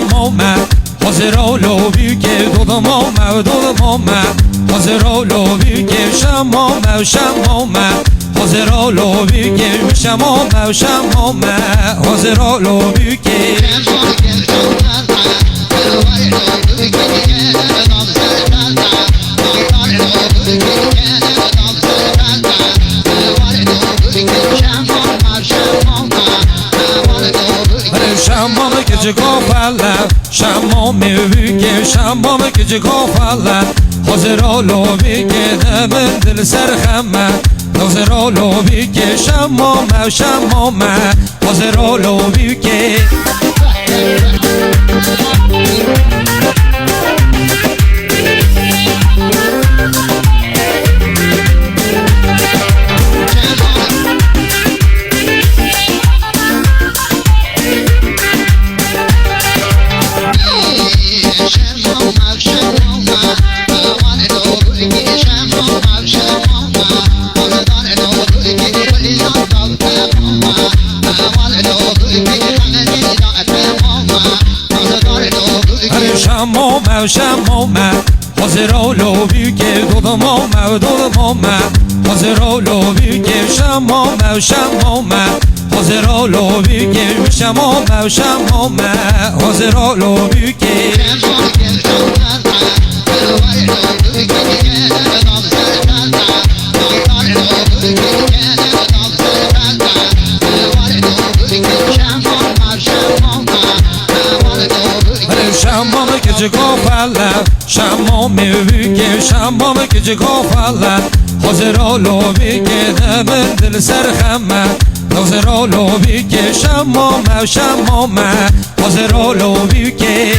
شمامه حاضر آلو بیگه دودمامه حاضر آلو بیگه شمامه حاضر آلو بیگه شمامه حاضر آلو بیگه شمامه که گافله شمامه بیگه شمامه که گافله حاضر آلو بیگه من دل سرخمه حاضر آلو بیگه شمامه حاضر آلو بیگه شمامه حاضر آلو بیگه دودمامه حاضر آلو بیگه شمامه حاضر آلو بیگه شمامه حاضر آلو بیگه شمامه که گافله شمامه بیگه شمامه که گافله حاضر آلو بیگه من دل سرخمه حاضر آلو بیگه شمامه حاضر آلو بیگه